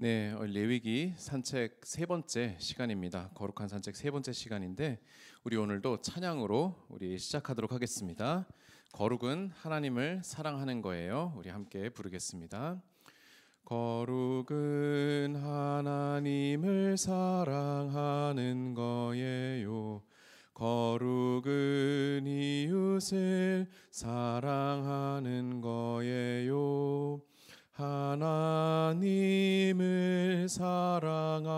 네, 레위기 산책 세 번째 시간입니다. 거룩한 산책 세 번째 시간인데 우리 오늘도 찬양으로 우리 시작하도록 하겠습니다. 거룩은 하나님을 사랑하는 거예요. 우리 함께 부르겠습니다. 거룩은 하나님을 사랑하는 거예요. 거룩은 이웃을 사랑하는 거예요. 하나님을 사랑하고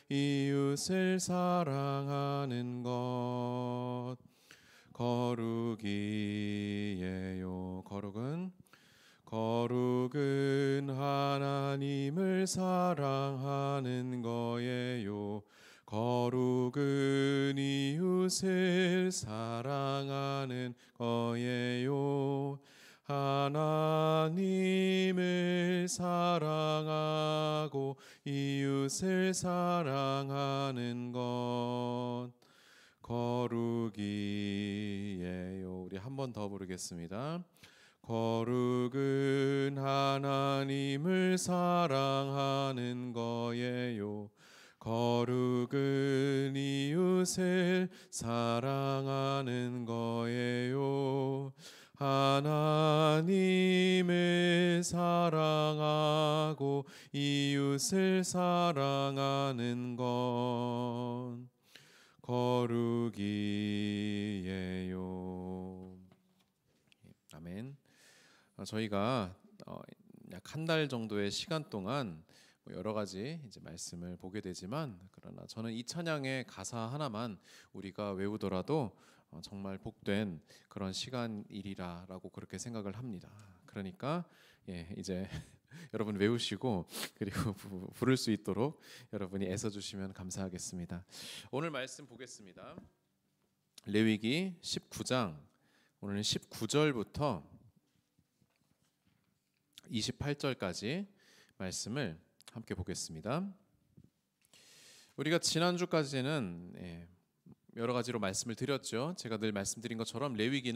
이웃을 사랑하는 것 거룩이에요. 거룩은 하나님을 사랑하는 거예요. 거룩은 이웃을 사랑하는 거예요. 하나님을 사랑하고 이웃을 사랑하는 것 거룩이에요. 우리 한 번 더 부르겠습니다. 거룩은 하나님을 사랑하는 거예요. 거룩은 이웃을 사랑하는 거예요. 하나님을 사랑하고 이웃을 사랑하는 건 거룩이에요. 아멘. 저희가 약 한 달 정도의 시간 동안 여러 가지 이제 말씀을 보게 되지만, 그러나 저는 이 찬양의 가사 하나만 우리가 외우더라도 정말 복된 그런 시간이리라라고 그렇게 생각을 합니다. 그러니까 이제 여러분 외우시고 그리고 부를 수 있도록 여러분이 애써주시면 감사하겠습니다. 오늘 말씀 보겠습니다. 레위기 19장 오늘은 19절부터 28절까지 말씀을 함께 보겠습니다. 우리가 지난주까지는 여러 가지로 말씀을 드렸죠. 제가 늘 말씀드린 것처럼 레위기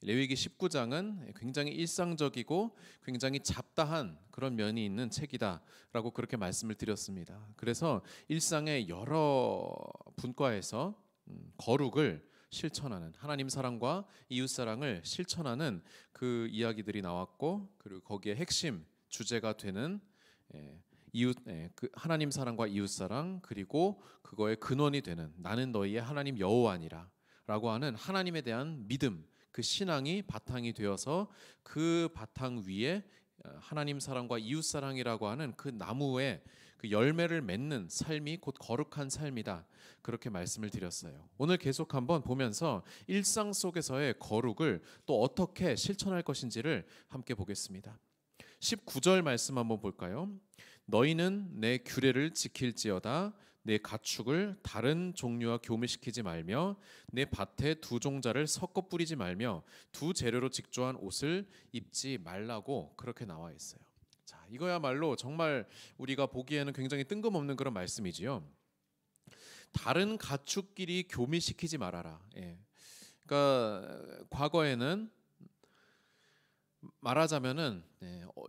19장은 굉장히 일상적이고 굉장히 잡다한 그런 면이 있는 책이다라고 그렇게 말씀을 드렸습니다. 그래서 일상의 여러 분과에서 거룩을 실천하는, 하나님 사랑과 이웃 사랑을 실천하는 그 이야기들이 나왔고, 그리고 거기에 핵심 주제가 되는 그 하나님 사랑과 이웃 사랑, 그리고 그거의 근원이 되는 나는 너희의 하나님 여호와니라 라고 하는 하나님에 대한 믿음, 그 신앙이 바탕이 되어서 그 바탕 위에 하나님 사랑과 이웃 사랑이라고 하는 그 나무의 그 열매를 맺는 삶이 곧 거룩한 삶이다, 그렇게 말씀을 드렸어요. 오늘 계속 한번 보면서 일상 속에서의 거룩을 또 어떻게 실천할 것인지를 함께 보겠습니다. 19절 말씀 한번 볼까요? 너희는 내 규례를 지킬지어다. 내 가축을 다른 종류와 교미시키지 말며 내 밭에 두 종자를 섞어 뿌리지 말며 두 재료로 직조한 옷을 입지 말라고 그렇게 나와 있어요. 자, 이거야말로 정말 우리가 보기에는 굉장히 뜬금없는 그런 말씀이지요. 다른 가축끼리 교미시키지 말아라. 그러니까 과거에는 말하자면은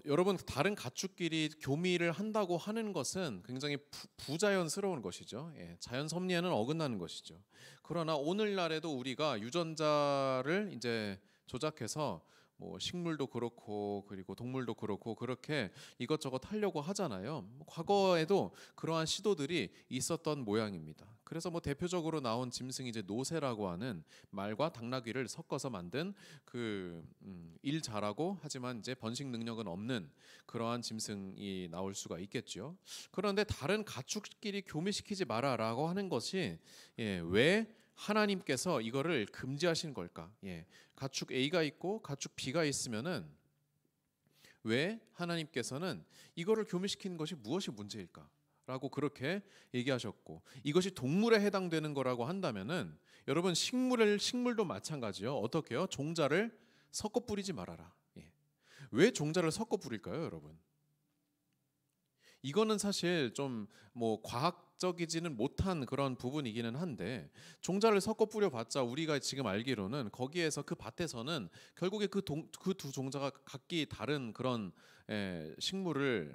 여러분, 다른 가축끼리 교미를 한다고 하는 것은 굉장히 부자연스러운 것이죠. 자연 섭리에는 어긋나는 것이죠. 그러나 오늘날에도 우리가 유전자를 이제 조작해서 뭐 식물도 그렇고 그리고 동물도 그렇고 그렇게 이것저것 하려고 하잖아요. 과거에도 그러한 시도들이 있었던 모양입니다. 그래서 뭐 대표적으로 나온 짐승이 이제 노새라고 하는 말과 당나귀를 섞어서 만든 그 일 잘하고 하지만 이제 번식 능력은 없는 그러한 짐승이 나올 수가 있겠죠. 그런데 다른 가축끼리 교미시키지 마라라고 하는 것이 왜 하나님께서 이거를 금지하신 걸까? 가축 A가 있고 가축 B가 있으면은 왜 하나님께서는 이거를 교미시키는 것이 무엇이 문제일까? 라고 그렇게 얘기하셨고, 이것이 동물에 해당되는 거라고 한다면은 여러분, 식물도 마찬가지요. 어떻게요? 종자를 섞어 뿌리지 말아라. 왜 종자를 섞어 뿌릴까요, 여러분? 이거는 사실 좀 뭐 과학적이지는 못한 그런 부분이기는 한데, 종자를 섞어 뿌려봤자 우리가 지금 알기로는 거기에서 그 밭에서는 결국에 그 두 종자가 각기 다른 그런 식물을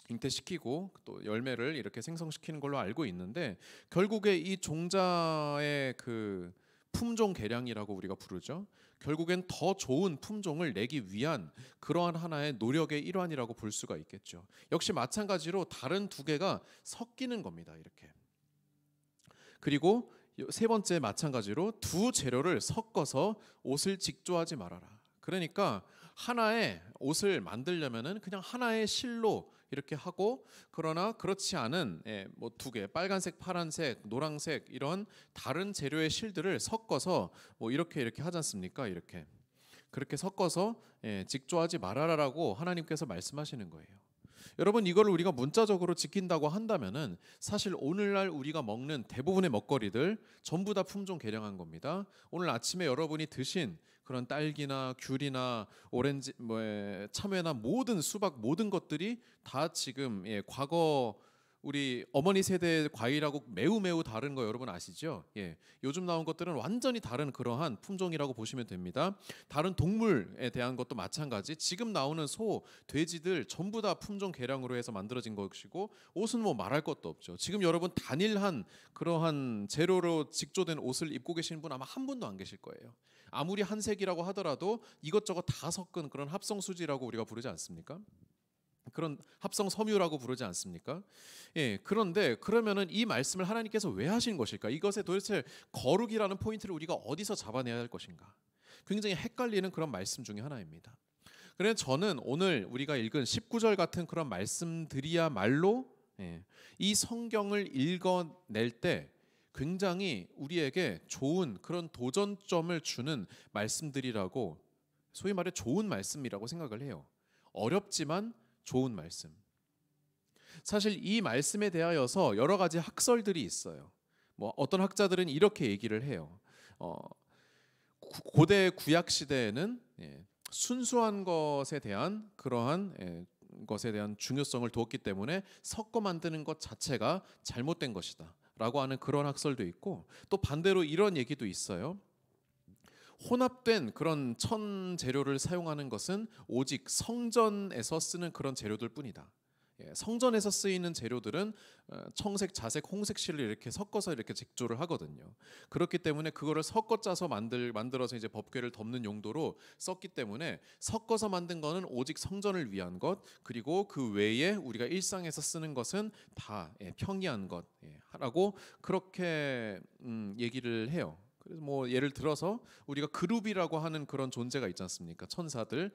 잉태시키고 또 열매를 이렇게 생성시키는 걸로 알고 있는데, 결국에 이 종자의 그 품종 개량이라고 우리가 부르죠. 결국엔 더 좋은 품종을 내기 위한 그러한 하나의 노력의 일환이라고 볼 수가 있겠죠. 역시 마찬가지로 다른 두 개가 섞이는 겁니다. 이렇게. 그리고 세 번째 마찬가지로 두 재료를 섞어서 옷을 직조하지 말아라. 그러니까 하나의 옷을 만들려면은 그냥 하나의 실로 이렇게 하고, 그러나 그렇지 않은 뭐 두 개, 빨간색, 파란색, 노란색 이런 다른 재료의 실들을 섞어서 뭐 이렇게 하지 않습니까? 이렇게 그렇게 섞어서 직조하지 말아라라고 하나님께서 말씀하시는 거예요. 여러분, 이걸 우리가 문자적으로 지킨다고 한다면은 사실 오늘날 우리가 먹는 대부분의 먹거리들 전부 다 품종 개량한 겁니다. 오늘 아침에 여러분이 드신 그런 딸기나 귤이나 오렌지, 참외나 모든 수박 모든 것들이 다 지금 과거 우리 어머니 세대의 과일하고 매우 다른 거 여러분 아시죠? 요즘 나온 것들은 완전히 다른 그러한 품종이라고 보시면 됩니다. 다른 동물에 대한 것도 마찬가지. 지금 나오는 소, 돼지들 전부 다 품종 개량으로 해서 만들어진 것이고, 옷은 뭐 말할 것도 없죠. 지금 여러분 단일한 그러한 재료로 직조된 옷을 입고 계시는 분 아마 한 분도 안 계실 거예요. 아무리 한색이라고 하더라도 이것저것 다 섞은 그런 합성 수지라고 우리가 부르지 않습니까? 그런 합성 섬유라고 부르지 않습니까? 그런데 그러면은 이 말씀을 하나님께서 왜 하신 것일까? 이것에 도대체 거룩이라는 포인트를 우리가 어디서 잡아내야 할 것인가? 굉장히 헷갈리는 그런 말씀 중에 하나입니다. 그래서 저는 오늘 우리가 읽은 19절 같은 그런 말씀들이야말로 이 성경을 읽어낼 때 굉장히 우리에게 좋은 그런 도전점을 주는 말씀들이라고, 소위 말해 좋은 말씀이라고 생각을 해요. 어렵지만 좋은 말씀. 사실 이 말씀에 대하여서 여러 가지 학설들이 있어요. 뭐 어떤 학자들은 이렇게 얘기를 해요. 고대 구약 시대에는 순수한 것에 대한 그러한 것에 대한 중요성을 두었기 때문에 섞어 만드는 것 자체가 잘못된 것이다 라고 하는 그런 학설도 있고, 또 반대로 이런 얘기도 있어요. 혼합된 그런 천 재료를 사용하는 것은 오직 성전에서 쓰는 그런 재료들 뿐이다. 성전에서 쓰이는 재료들은 청색, 자색, 홍색 실을 이렇게 섞어서 이렇게 직조를 하거든요. 그렇기 때문에 그거를 섞어 짜서 만들어서 이제 법궤를 덮는 용도로 썼기 때문에 섞어서 만든 거는 오직 성전을 위한 것, 그리고 그 외에 우리가 일상에서 쓰는 것은 다 평이한 것라고 그렇게 얘기를 해요. 그래서 뭐 예를 들어서 우리가 그룹이라고 하는 그런 존재가 있지 않습니까? 천사들,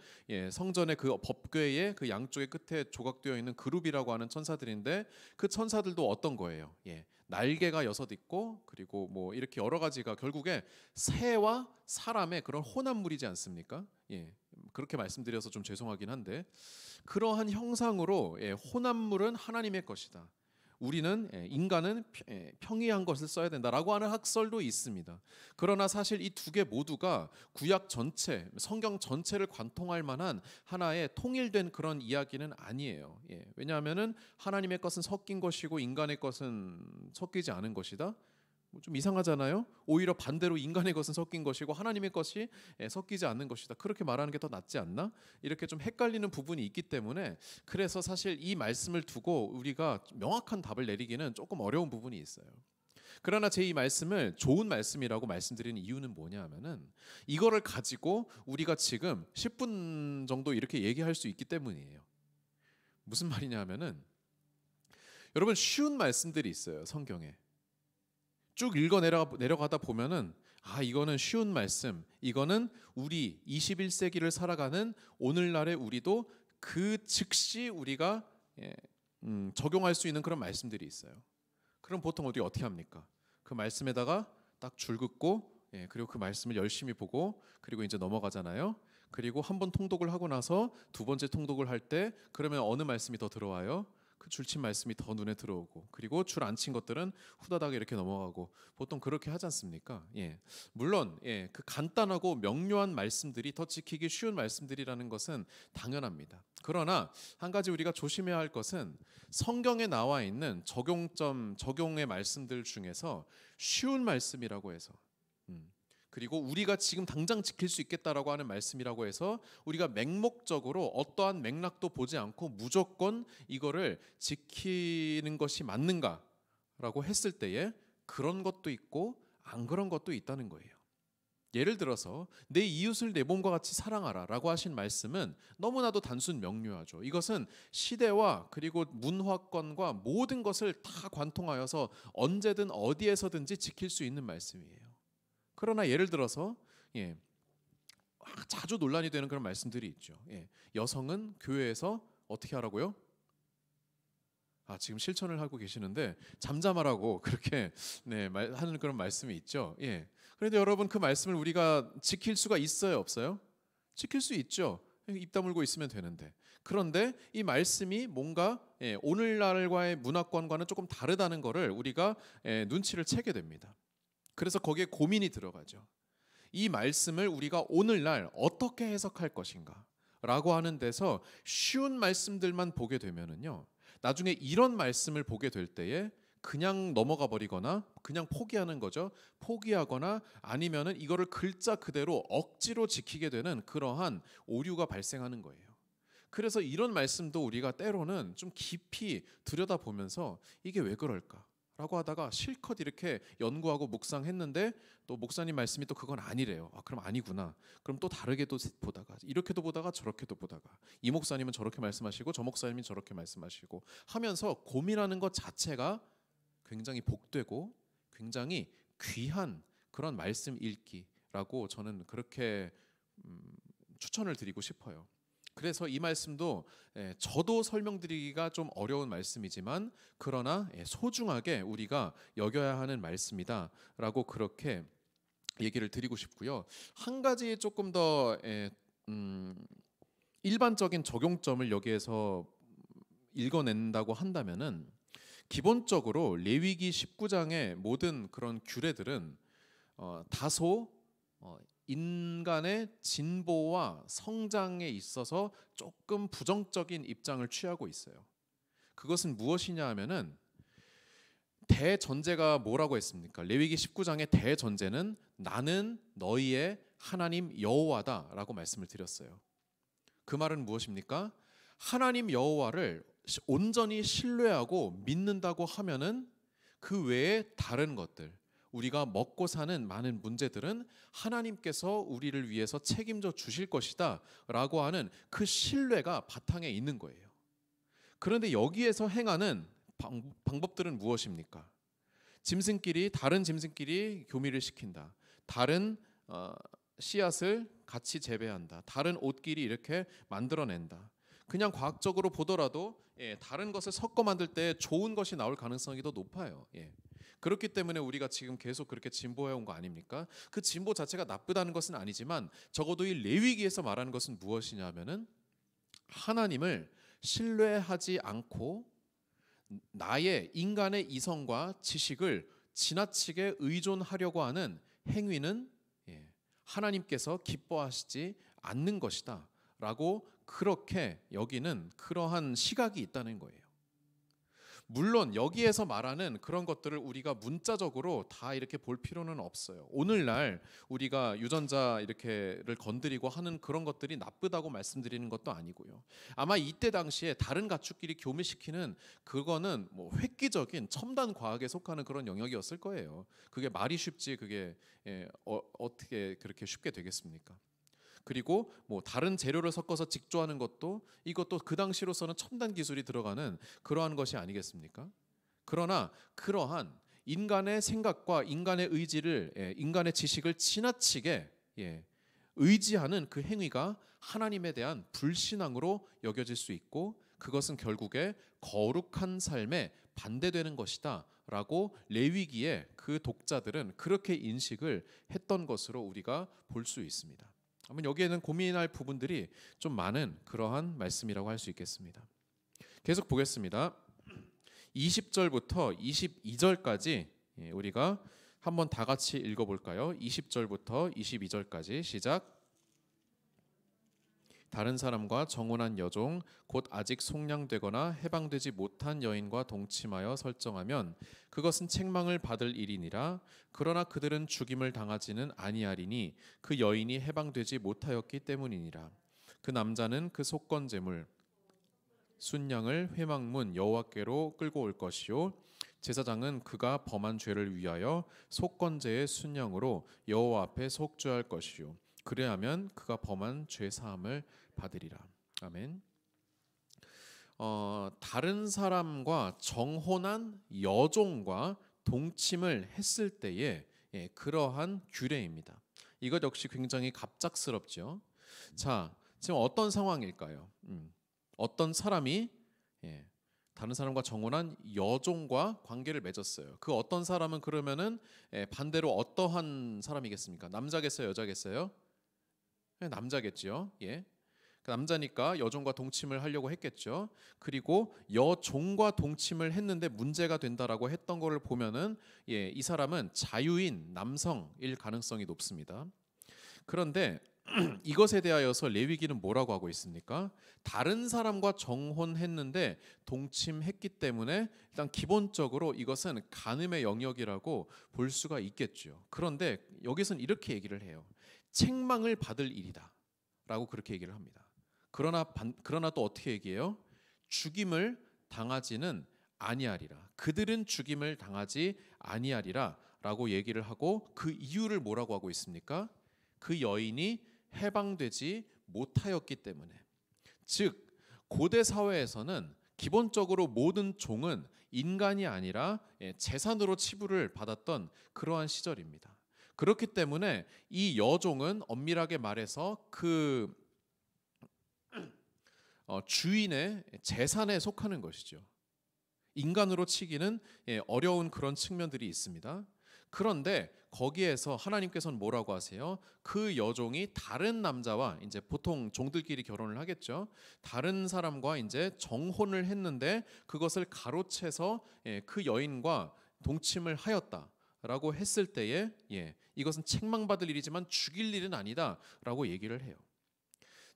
성전의 그 법궤의 그 양쪽의 끝에 조각되어 있는 그룹이라고 하는 천사들인데, 그 천사들도 어떤 거예요? 날개가 6 있고, 그리고 뭐 이렇게 여러 가지가 결국에 새와 사람의 그런 혼합물이지 않습니까? 그렇게 말씀드려서 좀 죄송하긴 한데, 그러한 형상으로 혼합물은 하나님의 것이다. 우리는 인간은 평이한 것을 써야 된다라고 하는 학설도 있습니다. 그러나 사실 이 두 개 모두가 구약 전체, 성경 전체를 관통할 만한 하나의 통일된 그런 이야기는 아니에요. 왜냐하면은 하나님의 것은 섞인 것이고 인간의 것은 섞이지 않은 것이다. 좀 이상하잖아요. 오히려 반대로 인간의 것은 섞인 것이고 하나님의 것이 섞이지 않는 것이다. 그렇게 말하는 게 더 낫지 않나? 이렇게 좀 헷갈리는 부분이 있기 때문에, 그래서 사실 이 말씀을 두고 우리가 명확한 답을 내리기는 조금 어려운 부분이 있어요. 그러나 제 이 말씀을 좋은 말씀이라고 말씀드리는 이유는 뭐냐 하면은, 이거를 가지고 우리가 지금 10분 정도 이렇게 얘기할 수 있기 때문이에요. 무슨 말이냐 하면은, 여러분 쉬운 말씀들이 있어요. 성경에 쭉 읽어 내려가다 보면은, 이거는 쉬운 말씀, 이거는 우리 21세기를 살아가는 오늘날의 우리도 그 즉시 우리가 적용할 수 있는 그런 말씀들이 있어요. 그럼 보통 어떻게 합니까? 그 말씀에다가 딱 줄 긋고, 그리고 그 말씀을 열심히 보고, 그리고 이제 넘어가잖아요. 그리고 한 번 통독을 하고 나서 두 번째 통독을 할 때, 그러면 어느 말씀이 더 들어와요? 그 줄친 말씀이 더 눈에 들어오고, 그리고 줄 안 친 것들은 후다닥 이렇게 넘어가고, 보통 그렇게 하지 않습니까? 물론 그 간단하고 명료한 말씀들이 더 지키기 쉬운 말씀들이라는 것은 당연합니다. 그러나 한 가지 우리가 조심해야 할 것은, 성경에 나와 있는 적용의 말씀들 중에서 쉬운 말씀이라고 해서 그리고 우리가 지금 당장 지킬 수 있겠다라고 하는 말씀이라고 해서 우리가 맹목적으로 어떠한 맥락도 보지 않고 무조건 이거를 지키는 것이 맞는가라고 했을 때에 그런 것도 있고 안 그런 것도 있다는 거예요. 예를 들어서 내 이웃을 내 몸과 같이 사랑하라 라고 하신 말씀은 너무나도 단순 명료하죠. 이것은 시대와 그리고 문화권과 모든 것을 다 관통하여서 언제든 어디에서든지 지킬 수 있는 말씀이에요. 그러나 예를 들어서 자주 논란이 되는 그런 말씀들이 있죠. 여성은 교회에서 어떻게 하라고요? 지금 실천을 하고 계시는데 잠잠하라고 그렇게 하는 그런 말씀이 있죠. 그런데 여러분 그 말씀을 우리가 지킬 수가 있어요, 없어요? 지킬 수 있죠. 입 다물고 있으면 되는데. 그런데 이 말씀이 뭔가 오늘날과의 문화권과는 조금 다르다는 것을 우리가 눈치를 채게 됩니다. 그래서 거기에 고민이 들어가죠. 이 말씀을 우리가 오늘날 어떻게 해석할 것인가 라고 하는 데서 쉬운 말씀들만 보게 되면은요, 나중에 이런 말씀을 보게 될 때에 그냥 넘어가 버리거나 그냥 포기하는 거죠. 포기하거나 아니면은 이거를 글자 그대로 억지로 지키게 되는 그러한 오류가 발생하는 거예요. 그래서 이런 말씀도 우리가 때로는 좀 깊이 들여다보면서 이게 왜 그럴까? 라고 하다가 실컷 이렇게 연구하고 묵상했는데 또 목사님 말씀이 또 그건 아니래요. 그럼 아니구나. 그럼 또 다르게도 보다가 이렇게도 보다가 저렇게도 보다가 이 목사님은 저렇게 말씀하시고 저 목사님은 저렇게 말씀하시고 하면서 고민하는 것 자체가 굉장히 복되고 굉장히 귀한 그런 말씀 읽기라고 저는 그렇게 추천을 드리고 싶어요. 그래서 이 말씀도 저도 설명드리기가 좀 어려운 말씀이지만 그러나 소중하게 우리가 여겨야 하는 말씀이다라고 그렇게 얘기를 드리고 싶고요. 한 가지 조금 더 일반적인 적용점을 여기에서 읽어낸다고 한다면은 기본적으로 레위기 19장의 모든 그런 규례들은 다소 인간의 진보와 성장에 있어서 조금 부정적인 입장을 취하고 있어요. 그것은 무엇이냐 하면은 대전제가 뭐라고 했습니까? 레위기 19장의 대전제는 나는 너희의 하나님 여호와다라고 말씀을 드렸어요. 그 말은 무엇입니까? 하나님 여호와를 온전히 신뢰하고 믿는다고 하면은 그 외에 다른 것들, 우리가 먹고 사는 많은 문제들은 하나님께서 우리를 위해서 책임져 주실 것이다 라고 하는 그 신뢰가 바탕에 있는 거예요. 그런데 여기에서 행하는 방법들은 무엇입니까? 다른 짐승끼리 교미를 시킨다. 다른 씨앗을 같이 재배한다. 다른 옷끼리 이렇게 만들어낸다. 그냥 과학적으로 보더라도 다른 것을 섞어 만들 때 좋은 것이 나올 가능성이 더 높아요. 그렇기 때문에 우리가 지금 계속 그렇게 진보해 온 거 아닙니까? 그 진보 자체가 나쁘다는 것은 아니지만 적어도 이 레위기에서 말하는 것은 무엇이냐면은 하나님을 신뢰하지 않고 나의 인간의 이성과 지식을 지나치게 의존하려고 하는 행위는 하나님께서 기뻐하시지 않는 것이다 라고 그렇게 여기는 그러한 시각이 있다는 거예요. 물론 여기에서 말하는 그런 것들을 우리가 문자적으로 다 이렇게 볼 필요는 없어요. 오늘날 우리가 유전자 이렇게를 건드리고 하는 그런 것들이 나쁘다고 말씀드리는 것도 아니고요. 아마 이때 당시에 다른 가축끼리 교미시키는 그거는 뭐 획기적인 첨단 과학에 속하는 그런 영역이었을 거예요. 그게 말이 쉽지 그게 어떻게 그렇게 쉽게 되겠습니까? 그리고 뭐 다른 재료를 섞어서 직조하는 것도 이것도 그 당시로서는 첨단 기술이 들어가는 그러한 것이 아니겠습니까? 그러나 그러한 인간의 생각과 인간의 의지를 인간의 지식을 지나치게 의지하는 그 행위가 하나님에 대한 불신앙으로 여겨질 수 있고 그것은 결국에 거룩한 삶에 반대되는 것이다 라고 레위기의 그 독자들은 그렇게 인식을 했던 것으로 우리가 볼 수 있습니다. 한번 여기에는 고민할 부분들이 좀 많은 그러한 말씀이라고 할 수 있겠습니다. 계속 보겠습니다. 20절부터 22절까지 우리가 한번 다 같이 읽어볼까요? 20절부터 22절까지 시작. 다른 사람과 정혼한 여종 곧 아직 속량되거나 해방되지 못한 여인과 동침하여 설정하면 그것은 책망을 받을 일이니라. 그러나 그들은 죽임을 당하지는 아니하리니 그 여인이 해방되지 못하였기 때문이니라. 그 남자는 그 속건 제물 순양을 회막문 여호와께로 끌고 올 것이요 제사장은 그가 범한 죄를 위하여 속건제의 순양으로 여호와 앞에 속죄할 것이요 그래야면 그가 범한 죄 사함을 받으리라. 아멘. 다른 사람과 정혼한 여종과 동침을 했을 때의 그러한 규례입니다. 이것 역시 굉장히 갑작스럽죠. 자, 지금 어떤 상황일까요? 어떤 사람이 다른 사람과 정혼한 여종과 관계를 맺었어요. 그 어떤 사람은 그러면은 반대로 어떠한 사람이겠습니까? 남자겠어요, 여자겠어요? 남자겠죠. 예. 남자니까 여종과 동침을 하려고 했겠죠. 그리고 여종과 동침을 했는데 문제가 된다라고 했던 거를 보면은 이 사람은 자유인 남성일 가능성이 높습니다. 그런데 이것에 대하여서 레위기는 뭐라고 하고 있습니까? 다른 사람과 정혼했는데 동침했기 때문에 일단 기본적으로 이것은 간음의 영역이라고 볼 수가 있겠죠. 그런데 여기서는 이렇게 얘기를 해요. 책망을 받을 일이다 라고 그렇게 얘기를 합니다. 그러나 또 어떻게 얘기해요? 죽임을 당하지는 아니하리라. 그들은 죽임을 당하지 아니하리라 라고 얘기를 하고 그 이유를 뭐라고 하고 있습니까? 그 여인이 해방되지 못하였기 때문에. 즉 고대 사회에서는 기본적으로 모든 종은 인간이 아니라 재산으로 치부를 받았던 그러한 시절입니다. 그렇기 때문에 이 여종은 엄밀하게 말해서 그 주인의 재산에 속하는 것이죠. 인간으로 치기는 어려운 그런 측면들이 있습니다. 그런데 거기에서 하나님께서는 뭐라고 하세요? 그 여종이 다른 남자와 이제 보통 종들끼리 결혼을 하겠죠. 다른 사람과 이제 정혼을 했는데 그것을 가로채서 그 여인과 동침을 하였다라고 했을 때에 이것은 책망받을 일이지만 죽일 일은 아니다라고 얘기를 해요.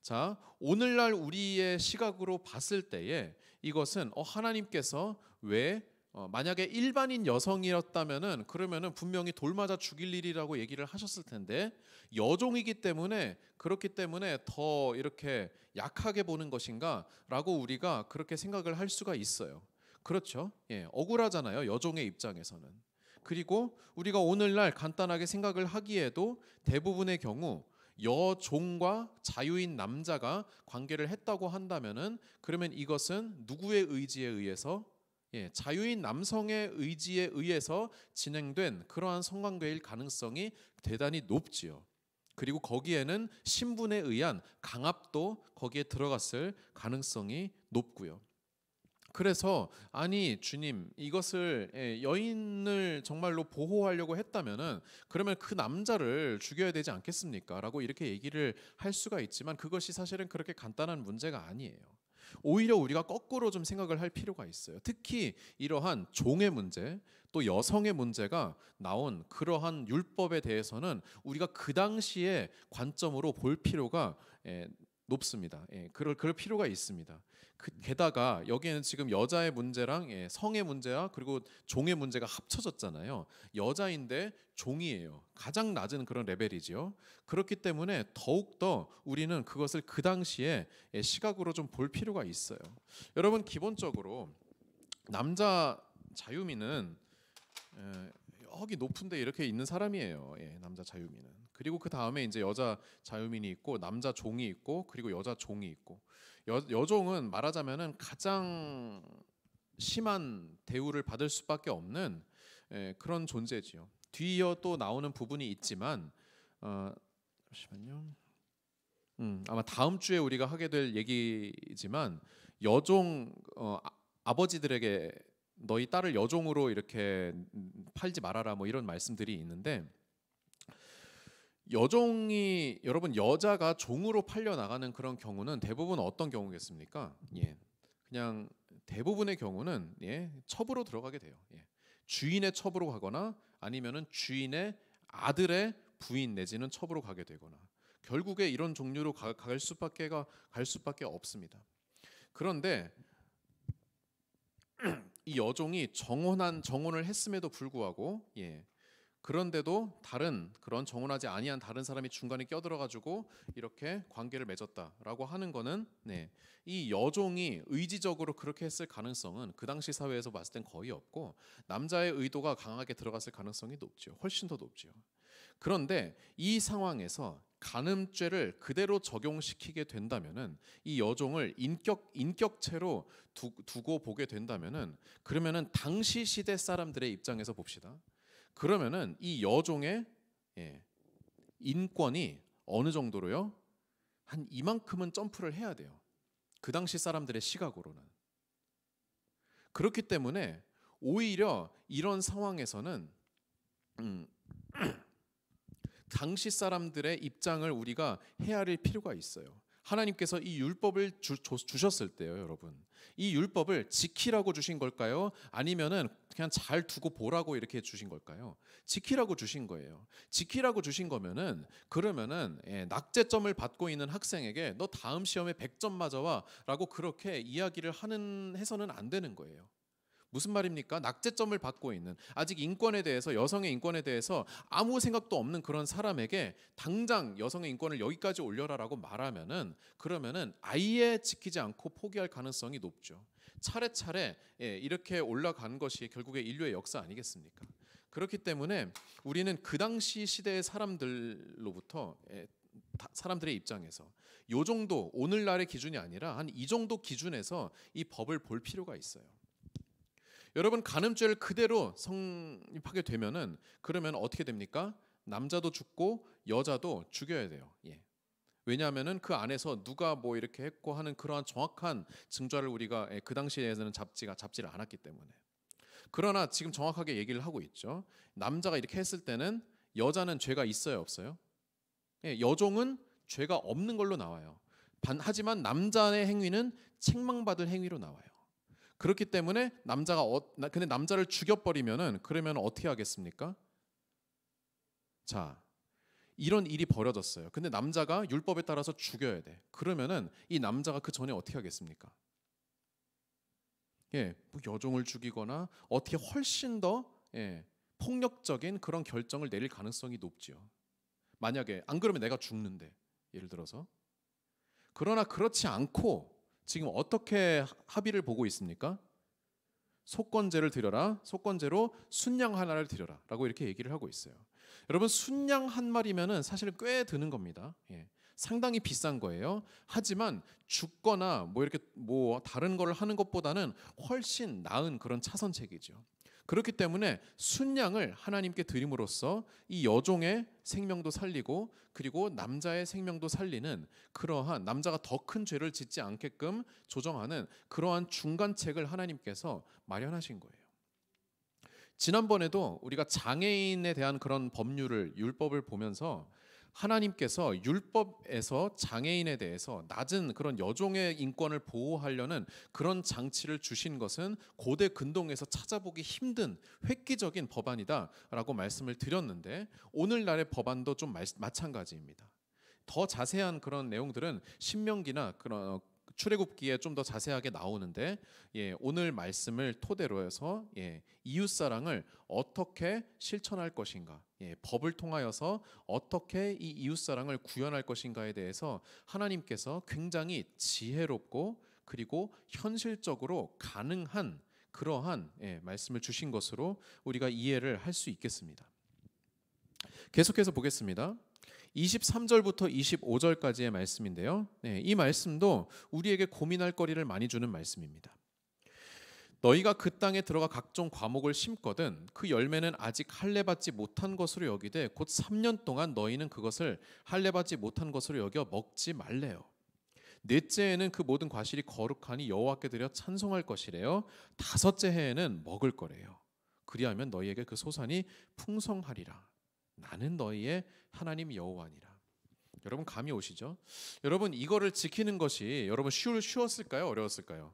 자, 오늘날 우리의 시각으로 봤을 때에 이것은 하나님께서 왜 만약에 일반인 여성이었다면은 그러면은 분명히 돌맞아 죽일 일이라고 얘기를 하셨을 텐데 여종이기 때문에 그렇기 때문에 더 이렇게 약하게 보는 것인가라고 우리가 그렇게 생각을 할 수가 있어요. 그렇죠? 억울하잖아요. 여종의 입장에서는. 그리고 우리가 오늘날 간단하게 생각을 하기에도 대부분의 경우 여종과 자유인 남자가 관계를 했다고 한다면은 그러면 이것은 누구의 의지에 의해서 자유인 남성의 의지에 의해서 진행된 그러한 성관계일 가능성이 대단히 높지요. 그리고 거기에는 신분에 의한 강압도 거기에 들어갔을 가능성이 높고요. 그래서 아니 주님 이것을 여인을 정말로 보호하려고 했다면은 그러면 그 남자를 죽여야 되지 않겠습니까? 라고 이렇게 얘기를 할 수가 있지만 그것이 사실은 그렇게 간단한 문제가 아니에요. 오히려 우리가 거꾸로 좀 생각을 할 필요가 있어요. 특히 이러한 종의 문제 또 여성의 문제가 나온 그러한 율법에 대해서는 우리가 그 당시의 관점으로 볼 필요가 높습니다. 그럴 필요가 있습니다. 게다가 여기에는 지금 여자의 문제랑 성의 문제와 그리고 종의 문제가 합쳐졌잖아요. 여자인데 종이에요. 가장 낮은 그런 레벨이죠. 그렇기 때문에 더욱더 우리는 그것을 그 당시에 시각으로 좀 볼 필요가 있어요. 여러분 기본적으로 남자 자유민은 여기 높은데 이렇게 있는 사람이에요. 남자 자유민은. 그리고 그 다음에 이제 여자 자유민이 있고 남자 종이 있고 그리고 여자 종이 있고 여종은 말하자면은 가장 심한 대우를 받을 수밖에 없는 그런 존재지요. 뒤이어 또 나오는 부분이 있지만 잠시만요. 아마 다음 주에 우리가 하게 될 얘기지만 여종 아버지들에게 너희 딸을 여종으로 이렇게 팔지 말아라 뭐 이런 말씀들이 있는데 여종이 여러분 여자가 종으로 팔려 나가는 그런 경우는 대부분 어떤 경우겠습니까? 그냥 대부분의 경우는 첩으로 들어가게 돼요. 주인의 첩으로 가거나 아니면은 주인의 아들의 부인 내지는 첩으로 가게 되거나 결국에 이런 종류로 갈 수밖에 없습니다. 그런데 이 여종이 정혼을 했음에도 불구하고 그런데도 다른 그런 정혼하지 아니한 다른 사람이 중간에 껴들어가지고 이렇게 관계를 맺었다라고 하는 거는 이 여종이 의지적으로 그렇게 했을 가능성은 그 당시 사회에서 봤을 땐 거의 없고 남자의 의도가 강하게 들어갔을 가능성이 높죠. 훨씬 더 높죠. 그런데 이 상황에서 간음죄를 그대로 적용시키게 된다면은 이 여종을 인격체로 두고 보게 된다면은 그러면은 당시 시대 사람들의 입장에서 봅시다. 그러면은 이 여종의 인권이 어느 정도로요? 한 이만큼은 점프를 해야 돼요. 그 당시 사람들의 시각으로는. 그렇기 때문에 오히려 이런 상황에서는 당시 사람들의 입장을 우리가 헤아릴 필요가 있어요. 하나님께서 이 율법을 주셨을 때요, 여러분. 이 율법을 지키라고 주신 걸까요? 아니면은 그냥 잘 두고 보라고 이렇게 주신 걸까요? 지키라고 주신 거예요. 지키라고 주신 거면은 그러면은 낙제점을 받고 있는 학생에게 너 다음 시험에 100점 맞아와라고 그렇게 이야기를 해서는 안 되는 거예요. 무슨 말입니까? 낙제점을 받고 있는 아직 인권에 대해서 여성의 인권에 대해서 아무 생각도 없는 그런 사람에게 당장 여성의 인권을 여기까지 올려라라고 말하면은 그러면은 아예 지키지 않고 포기할 가능성이 높죠. 차례차례 이렇게 올라간 것이 결국에 인류의 역사 아니겠습니까? 그렇기 때문에 우리는 그 당시 시대의 사람들로부터 사람들의 입장에서 요 정도 오늘날의 기준이 아니라 한 이 정도 기준에서 이 법을 볼 필요가 있어요. 여러분 간음죄를 그대로 성립하게 되면은 그러면 어떻게 됩니까? 남자도 죽고 여자도 죽여야 돼요. 왜냐하면은 그 안에서 누가 뭐 이렇게 했고 하는 그러한 정확한 증거를 우리가 그 당시에는 잡지를 않았기 때문에. 그러나 지금 정확하게 얘기를 하고 있죠. 남자가 이렇게 했을 때는 여자는 죄가 있어요, 없어요? 여종은 죄가 없는 걸로 나와요. 하지만 남자의 행위는 책망받을 행위로 나와요. 그렇기 때문에 근데 남자를 죽여버리면은 그러면 어떻게 하겠습니까? 자, 이런 일이 벌어졌어요. 근데 남자가 율법에 따라서 죽여야 돼. 그러면은 이 남자가 그 전에 어떻게 하겠습니까? 뭐 여종을 죽이거나 어떻게 훨씬 더 폭력적인 그런 결정을 내릴 가능성이 높지요. 만약에 안 그러면 내가 죽는데 예를 들어서. 그러나 그렇지 않고 지금 어떻게 합의를 보고 있습니까? 속건제를 드려라. 속건제로 순양 하나를 드려라. 라고 이렇게 얘기를 하고 있어요. 여러분 순양 한 마리면은 사실은 꽤 드는 겁니다. 상당히 비싼 거예요. 하지만 죽거나 뭐 이렇게 뭐 다른 걸 하는 것보다는 훨씬 나은 그런 차선책이죠. 그렇기 때문에 순양을 하나님께 드림으로써 이 여종의 생명도 살리고 그리고 남자의 생명도 살리는 그러한 남자가 더 큰 죄를 짓지 않게끔 조정하는 그러한 중간책을 하나님께서 마련하신 거예요. 지난번에도 우리가 장애인에 대한 그런 율법을 보면서 하나님께서 율법에서 장애인에 대해서 낮은 그런 여종의 인권을 보호하려는 그런 장치를 주신 것은 고대 근동에서 찾아보기 힘든 획기적인 법안이다라고 말씀을 드렸는데 오늘날의 법안도 좀 마찬가지입니다. 더 자세한 그런 내용들은 신명기나 그런 출애굽기에 좀 더 자세하게 나오는데 오늘 말씀을 토대로 해서 이웃 사랑을 어떻게 실천할 것인가, 법을 통하여서 어떻게 이 이웃 사랑을 구현할 것인가에 대해서 하나님께서 굉장히 지혜롭고 그리고 현실적으로 가능한 그러한 말씀을 주신 것으로 우리가 이해를 할 수 있겠습니다. 계속해서 보겠습니다. 23절부터 25절까지의 말씀인데요. 이 말씀도 우리에게 고민할 거리를 많이 주는 말씀입니다. 너희가 그 땅에 들어가 각종 과목을 심거든 그 열매는 아직 할례받지 못한 것으로 여기되 곧 3년 동안 너희는 그것을 할례받지 못한 것으로 여겨 먹지 말래요. 넷째에는 그 모든 과실이 거룩하니 여호와께 드려 찬송할 것이래요. 다섯째 해에는 먹을 거래요. 그리하면 너희에게 그 소산이 풍성하리라. 나는 너희의 하나님 여호와니라. 여러분 감이 오시죠? 여러분 이거를 지키는 것이 여러분 쉬웠을까요? 어려웠을까요?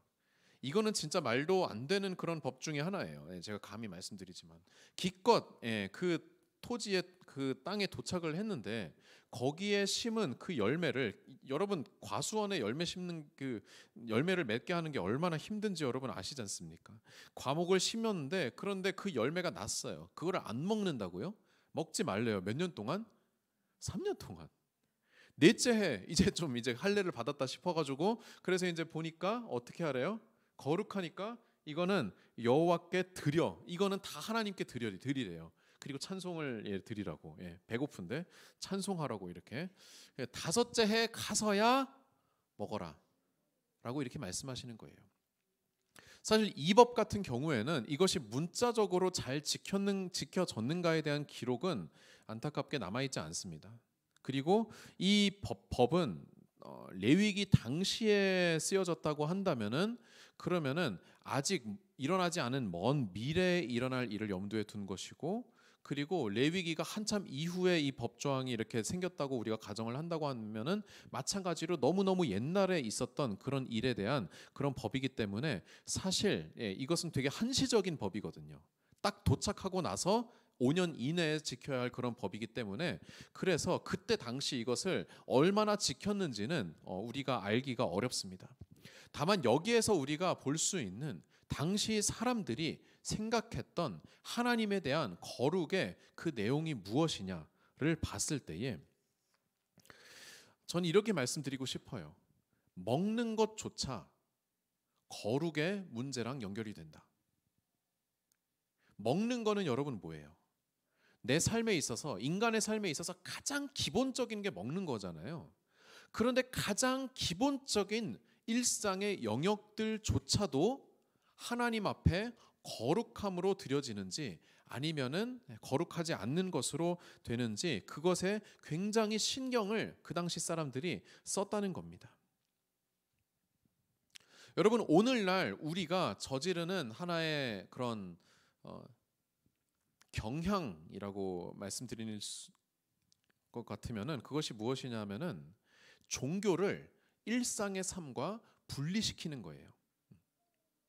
이거는 진짜 말도 안 되는 그런 법 중에 하나예요. 제가 감히 말씀드리지만 기껏 그 토지의 그 땅에 도착을 했는데 거기에 심은 그 열매를, 여러분 과수원에 열매 심는 그 열매를 맺게 하는 게 얼마나 힘든지 여러분 아시지 않습니까? 과목을 심었는데 그런데 그 열매가 났어요. 그거를 안 먹는다고요? 먹지 말래요. 몇 년 동안? 3년 동안. 넷째 해 이제 할례를 받았다 싶어가지고 그래서 이제 보니까 어떻게 하래요? 거룩하니까 이거는 여호와께 드려. 이거는 다 하나님께 드리래요. 그리고 찬송을 드리라고. 배고픈데 찬송하라고 이렇게. 다섯째 해 가서야 먹어라. 라고 이렇게 말씀하시는 거예요. 사실 이 법 같은 경우에는 이것이 문자적으로 잘 지켜졌는가에 대한 기록은 안타깝게 남아있지 않습니다. 그리고 이 법은 레위기 당시에 쓰여졌다고 한다면은 그러면은 아직 일어나지 않은 먼 미래에 일어날 일을 염두에 둔 것이고, 그리고 레위기가 한참 이후에 이 법조항이 이렇게 생겼다고 우리가 가정을 한다고 하면은 마찬가지로 너무너무 옛날에 있었던 그런 일에 대한 그런 법이기 때문에 사실 이것은 되게 한시적인 법이거든요. 딱 도착하고 나서 5년 이내에 지켜야 할 그런 법이기 때문에 그래서 그때 당시 이것을 얼마나 지켰는지는 우리가 알기가 어렵습니다. 다만 여기에서 우리가 볼 수 있는 당시 사람들이 생각했던 하나님에 대한 거룩의 그 내용이 무엇이냐를 봤을 때에 저는 이렇게 말씀드리고 싶어요. 먹는 것조차 거룩의 문제랑 연결이 된다. 먹는 거는 여러분 뭐예요? 내 삶에 있어서, 인간의 삶에 있어서 가장 기본적인 게 먹는 거잖아요. 그런데 가장 기본적인 일상의 영역들조차도 하나님 앞에 거룩함으로 드려지는지 아니면은 거룩하지 않는 것으로 되는지, 그것에 굉장히 신경을 그 당시 사람들이 썼다는 겁니다. 여러분, 오늘날 우리가 저지르는 하나의 그런 경향이라고 말씀드릴 것 같으면은 그것이 무엇이냐면은 종교를 일상의 삶과 분리시키는 거예요.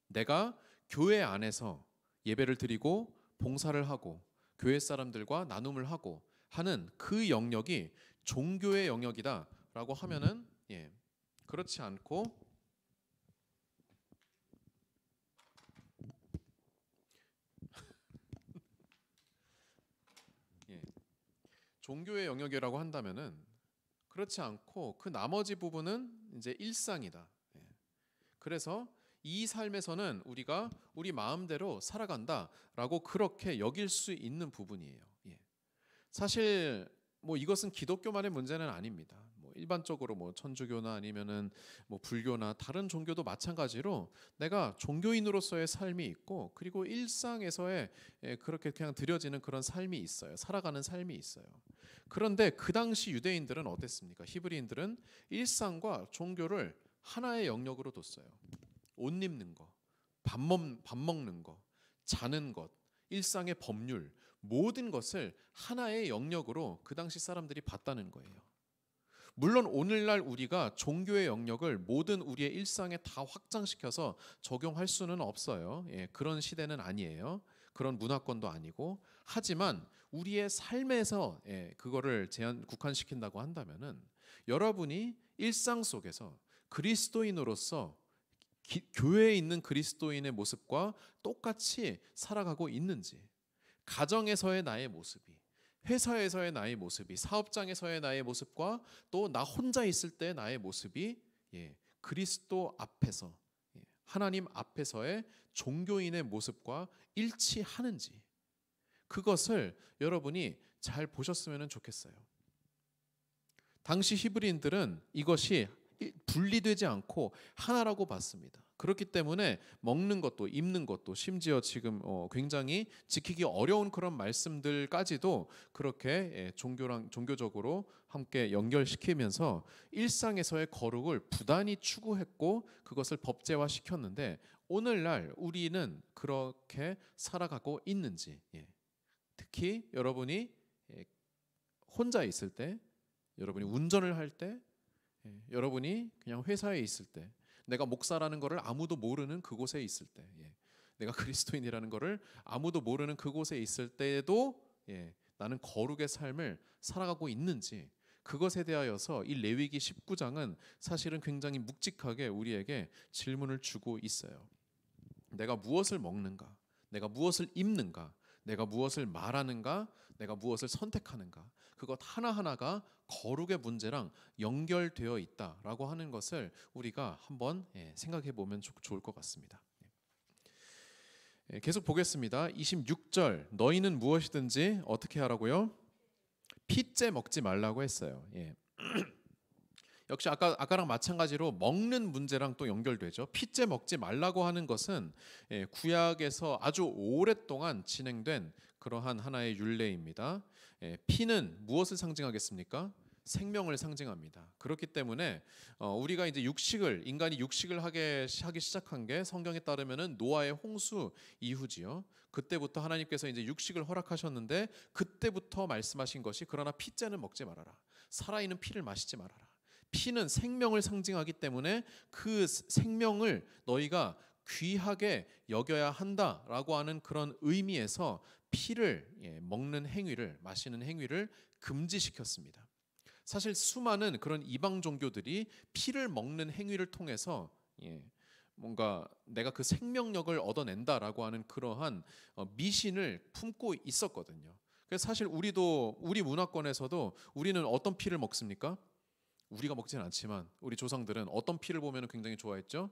내가 교회 안에서 예배를 드리고 봉사를 하고 교회 사람들과 나눔을 하고 하는 그 영역이 종교의 영역이다라고 하면은 그렇지 않고 종교의 영역이라고 한다면은 그렇지 않고 그 나머지 부분은 이제 일상이다. 그래서 이 삶에서는 우리가 우리 마음대로 살아간다라고 그렇게 여길 수 있는 부분이에요. 사실 뭐 이것은 기독교만의 문제는 아닙니다. 뭐 일반적으로 뭐 천주교나 아니면은 뭐 불교나 다른 종교도 마찬가지로 내가 종교인으로서의 삶이 있고 그리고 일상에서의 그렇게 그냥 드려지는 그런 삶이 있어요. 살아가는 삶이 있어요. 그런데 그 당시 유대인들은 어땠습니까? 히브리인들은 일상과 종교를 하나의 영역으로 뒀어요. 옷 입는 거, 밥 먹는 거, 자는 것, 일상의 법률, 모든 것을 하나의 영역으로 그 당시 사람들이 봤다는 거예요. 물론 오늘날 우리가 종교의 영역을 모든 우리의 일상에 다 확장시켜서 적용할 수는 없어요. 그런 시대는 아니에요. 그런 문화권도 아니고. 하지만 우리의 삶에서 그거를 국한시킨다고 한다면은 여러분이 일상 속에서 그리스도인으로서 교회에 있는 그리스도인의 모습과 똑같이 살아가고 있는지, 가정에서의 나의 모습이, 회사에서의 나의 모습이, 사업장에서의 나의 모습과 또 나 혼자 있을 때 나의 모습이 그리스도 앞에서, 하나님 앞에서의 종교인의 모습과 일치하는지, 그것을 여러분이 잘 보셨으면 좋겠어요. 당시 히브리인들은 이것이 분리되지 않고 하나라고 봤습니다. 그렇기 때문에 먹는 것도 입는 것도 심지어 지금 굉장히 지키기 어려운 그런 말씀들까지도 그렇게 종교적으로 함께 연결시키면서 일상에서의 거룩을 부단히 추구했고 그것을 법제화시켰는데 오늘날 우리는 그렇게 살아가고 있는지, 특히 여러분이 혼자 있을 때, 여러분이 운전을 할 때, 여러분이 그냥 회사에 있을 때, 내가 목사라는 것을 아무도 모르는 그곳에 있을 때, 내가 그리스도인이라는 것을 아무도 모르는 그곳에 있을 때에도 나는 거룩의 삶을 살아가고 있는지, 그것에 대하여서 이 레위기 19장은 사실은 굉장히 묵직하게 우리에게 질문을 주고 있어요. 내가 무엇을 먹는가? 내가 무엇을 입는가? 내가 무엇을 말하는가? 내가 무엇을 선택하는가? 그것 하나하나가 거룩의 문제랑 연결되어 있다라고 하는 것을 우리가 한번 생각해 보면 좋을 것 같습니다. 계속 보겠습니다. 26절, 너희는 무엇이든지 어떻게 하라고요? 피째 먹지 말라고 했어요. 역시 아까랑 마찬가지로 먹는 문제랑 또 연결되죠. 피째 먹지 말라고 하는 것은 구약에서 아주 오랫동안 진행된 그러한 하나의 율례입니다. 피는 무엇을 상징하겠습니까? 생명을 상징합니다. 그렇기 때문에 우리가 이제 인간이 육식을 하기 시작한 게 성경에 따르면은 노아의 홍수 이후지요. 그때부터 하나님께서 이제 육식을 허락하셨는데 그때부터 말씀하신 것이 그러나 피째는 먹지 말아라. 살아있는 피를 마시지 말아라. 피는 생명을 상징하기 때문에 그 생명을 너희가 귀하게 여겨야 한다라고 하는 그런 의미에서 피를 먹는 행위를, 마시는 행위를 금지시켰습니다. 사실 수많은 그런 이방 종교들이 피를 먹는 행위를 통해서 뭔가 내가 그 생명력을 얻어낸다라고 하는 그러한 미신을 품고 있었거든요. 그래서 사실 우리 문화권에서도 우리는 어떤 피를 먹습니까? 우리가 먹지는 않지만 우리 조상들은 어떤 피를 보면 굉장히 좋아했죠?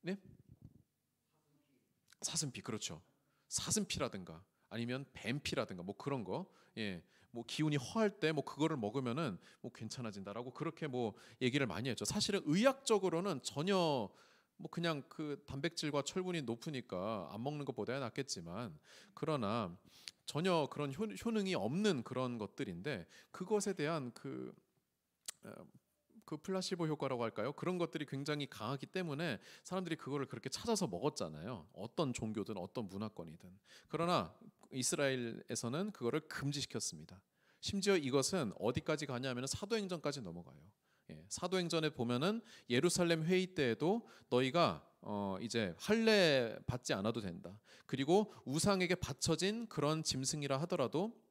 네? 사슴피, 그렇죠. 사슴피라든가 아니면 뱀피라든가 뭐 그런 거, 뭐 기운이 허할 때 뭐 그거를 먹으면은 뭐 괜찮아진다라고 그렇게 뭐 얘기를 많이 했죠. 사실은 의학적으로는 전혀 뭐 그냥 그 단백질과 철분이 높으니까 안 먹는 것보다야 낫겠지만, 그러나 전혀 그런 효능이 없는 그런 것들인데 그것에 대한 그 플라시보 효과라고 할까요? 그런 것들이 굉장히 강하기 때문에 사람들이 그거를 그렇게 찾아서 먹었잖아요. 어떤 종교든 어떤 문화권이든. 그러나 이스라엘에서는 그거를 금지시켰습니다. 심지어 이것은 어디까지 가냐면 사도행전까지 넘어가요. 사도행전에 보면은 예루살렘 회의 때에도 너희가 이제 할례 받지 않아도 된다. 그리고 우상에게 바쳐진 그런 짐승이라 하더라도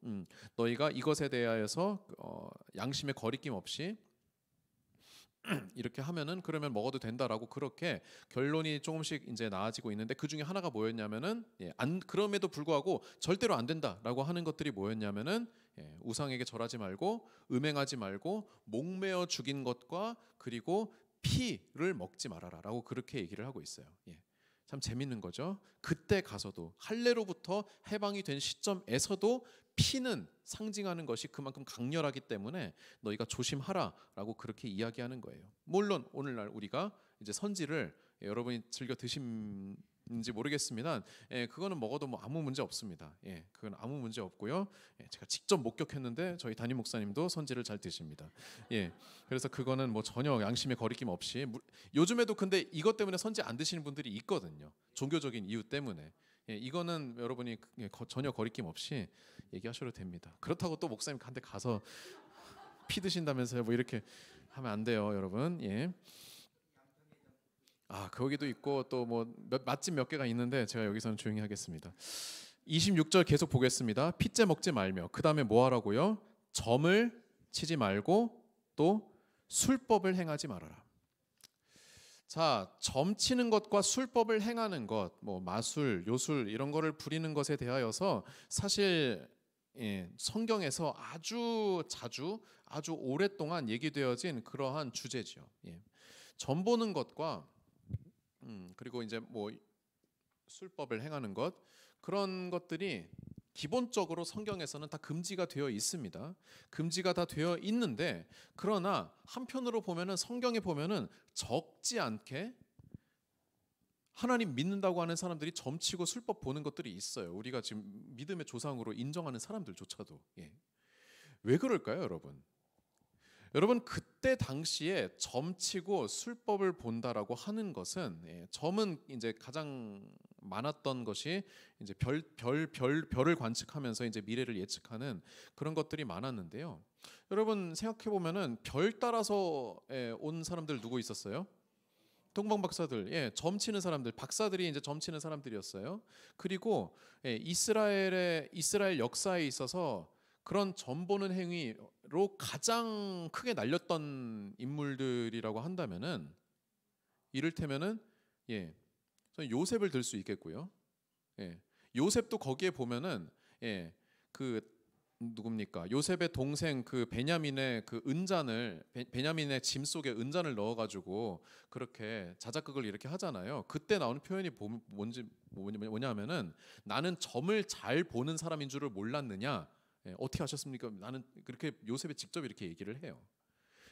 너희가 이것에 대하여서 양심의 거리낌 없이 이렇게 하면은 그러면 먹어도 된다라고 그렇게 결론이 조금씩 이제 나아지고 있는데, 그 중에 하나가 뭐였냐면은 그럼에도 불구하고 절대로 안 된다라고 하는 것들이 뭐였냐면은 우상에게 절하지 말고 음행하지 말고 목매어 죽인 것과 그리고 피를 먹지 말아라라고 그렇게 얘기를 하고 있어요. 참 재밌는 거죠. 그때 가서도 할례로부터 해방이 된 시점에서도 피는 상징하는 것이 그만큼 강렬하기 때문에 너희가 조심하라라고 그렇게 이야기하는 거예요. 물론 오늘날 우리가 이제 선지를 여러분이 즐겨 드시는지 모르겠습니다. 그거는 먹어도 뭐 아무 문제 없습니다. 그건 아무 문제 없고요. 제가 직접 목격했는데 저희 담임 목사님도 선지를 잘 드십니다. 그래서 그거는 뭐 전혀 양심의 거리낌 없이 요즘에도 근데 이것 때문에 선지 안 드시는 분들이 있거든요. 종교적인 이유 때문에. 이거는 여러분이 전혀 거리낌 없이 얘기하셔도 됩니다. 그렇다고 또 목사님 한테 가서 피 드신다면서요? 뭐 이렇게 하면 안 돼요, 여러분. 거기도 있고 또 뭐 맛집 몇 개가 있는데 제가 여기서는 조용히 하겠습니다. 26절 계속 보겠습니다. 피째 먹지 말며, 그 다음에 뭐 하라고요? 점을 치지 말고 또 술법을 행하지 말아라. 자, 점치는 것과 술법을 행하는 것, 뭐 마술, 요술 이런 거를 부리는 것에 대하여서 사실 성경에서 아주 자주 아주 오랫동안 얘기되어진 그러한 주제죠. 점 보는 것과 그리고 이제 뭐 술법을 행하는 것, 그런 것들이 기본적으로 성경에서는 다 금지가 되어 있습니다. 금지가 다 되어 있는데, 그러나 한편으로 보면은 성경에 보면은 적지 않게 하나님 믿는다고 하는 사람들이 점치고 술법 보는 것들이 있어요. 우리가 지금 믿음의 조상으로 인정하는 사람들조차도. 왜 그럴까요, 여러분? 여러분, 그때 당시에 점치고 술법을 본다라고 하는 것은, 점은 이제 가장 많았던 것이 이제 별을 관측하면서 이제 미래를 예측하는 그런 것들이 많았는데요. 여러분 생각해 보면은 별 따라서 온 사람들 누구 있었어요? 동방 박사들, 점치는 사람들, 박사들이 이제 점치는 사람들이었어요. 그리고 이스라엘 역사에 있어서 그런 점보는 행위로 가장 크게 날렸던 인물들이라고 한다면은 이를테면은 저는 요셉을 들 수 있겠고요. 요셉도 거기에 보면은 그 누굽니까? 요셉의 동생 그 베냐민의 그 은잔을 베냐민의 짐 속에 은잔을 넣어가지고 그렇게 자작극을 이렇게 하잖아요. 그때 나오는 표현이 뭐냐면은 나는 점을 잘 보는 사람인 줄을 몰랐느냐? 어떻게 하셨습니까? 나는 그렇게 요셉이 직접 이렇게 얘기를 해요.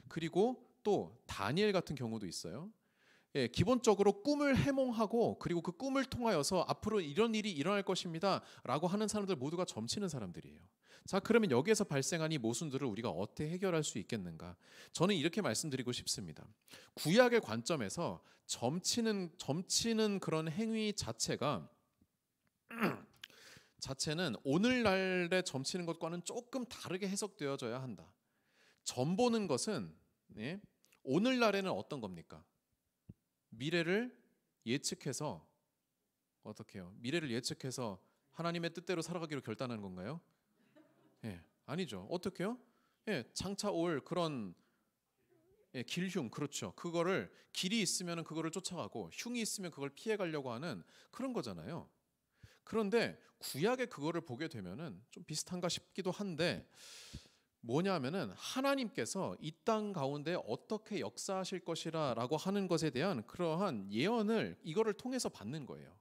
그리고 또 다니엘 같은 경우도 있어요. 기본적으로 꿈을 해몽하고 그리고 그 꿈을 통하여서 앞으로 이런 일이 일어날 것입니다 라고 하는 사람들 모두가 점치는 사람들이에요. 자, 그러면 여기에서 발생한 이 모순들을 우리가 어떻게 해결할 수 있겠는가? 저는 이렇게 말씀드리고 싶습니다. 구약의 관점에서 점치는 그런 행위 자체는 오늘날의 점치는 것과는 조금 다르게 해석되어져야 한다. 점 보는 것은 오늘날에는 어떤 겁니까? 미래를 예측해서 어떻게 해요? 미래를 예측해서 하나님의 뜻대로 살아가기로 결단하는 건가요? 아니죠. 어떻게 해요? 장차 올 그런 길흉, 그렇죠. 그거를 길이 있으면 그거를 쫓아가고 흉이 있으면 그걸 피해 가려고 하는 그런 거잖아요. 그런데 구약에 그거를 보게 되면은 좀 비슷한가 싶기도 한데 뭐냐면은 하나님께서 이 땅 가운데 어떻게 역사하실 것이라라고 하는 것에 대한 그러한 예언을 이거를 통해서 받는 거예요.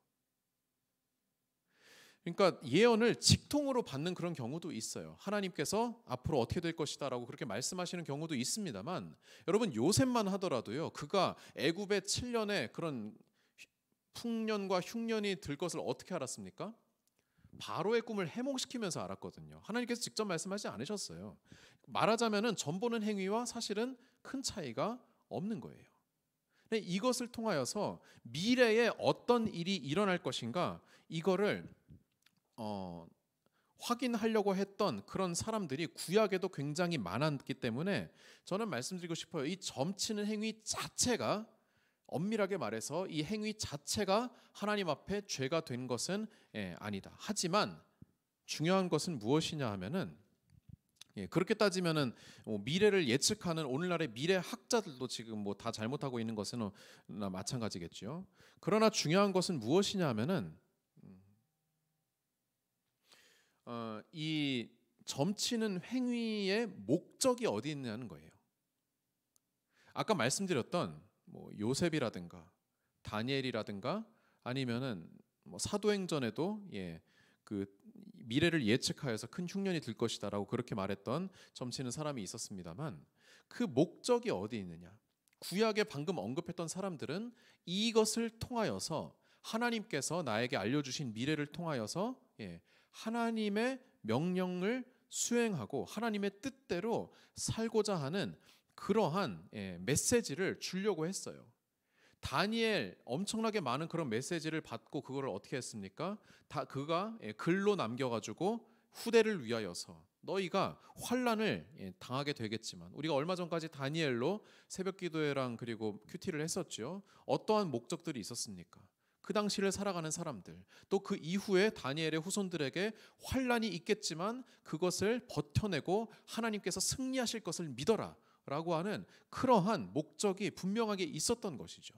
그러니까 예언을 직통으로 받는 그런 경우도 있어요. 하나님께서 앞으로 어떻게 될 것이다라고 그렇게 말씀하시는 경우도 있습니다만 여러분 요셉만 하더라도요. 그가 애굽의 7년의 그런 풍년과 흉년이 들 것을 어떻게 알았습니까? 바로의 꿈을 해몽시키면서 알았거든요. 하나님께서 직접 말씀하지 않으셨어요. 말하자면은 점 보는 행위와 사실은 큰 차이가 없는 거예요. 이것을 통하여서 미래에 어떤 일이 일어날 것인가 이거를 확인하려고 했던 그런 사람들이 구약에도 굉장히 많았기 때문에 저는 말씀드리고 싶어요. 이 점치는 행위 자체가 엄밀하게 말해서 이 행위 자체가 하나님 앞에 죄가 된 것은 아니다. 하지만 중요한 것은 무엇이냐 하면은 그렇게 따지면은 미래를 예측하는 오늘날의 미래 학자들도 지금 뭐 다 잘못하고 있는 것은 마찬가지겠죠. 그러나 중요한 것은 무엇이냐 하면은 이 점치는 행위의 목적이 어디 있느냐는 거예요. 아까 말씀드렸던 뭐 요셉이라든가 다니엘이라든가 아니면은 뭐 사도행전에도 그 미래를 예측하여서 큰 흉년이 들 것이다라고 그렇게 말했던 점치는 사람이 있었습니다만 그 목적이 어디 있느냐? 구약에 방금 언급했던 사람들은 이것을 통하여서 하나님께서 나에게 알려주신 미래를 통하여서 하나님의 명령을 수행하고 하나님의 뜻대로 살고자 하는 그러한 메시지를 주려고 했어요. 다니엘 엄청나게 많은 그런 메시지를 받고 그거를 어떻게 했습니까? 다 그가 글로 남겨가지고 후대를 위하여서 너희가 환란을 당하게 되겠지만 우리가 얼마 전까지 다니엘로 새벽기도회랑 그리고 큐티를 했었죠. 어떠한 목적들이 있었습니까? 그 당시를 살아가는 사람들 또 그 이후에 다니엘의 후손들에게 환란이 있겠지만 그것을 버텨내고 하나님께서 승리하실 것을 믿어라 라고 하는 그러한 목적이 분명하게 있었던 것이죠.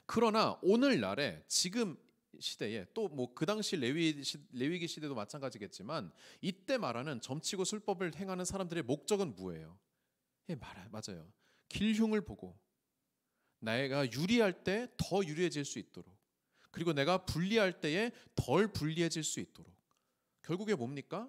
그러나 오늘날에 지금 시대에 또 뭐 그 당시 레위기 시대도 마찬가지겠지만 이때 말하는 점치고 술법을 행하는 사람들의 목적은 뭐예요? 맞아요. 길흉을 보고 내가 유리할 때 더 유리해질 수 있도록 그리고 내가 불리할 때에 덜 불리해질 수 있도록 결국에 뭡니까?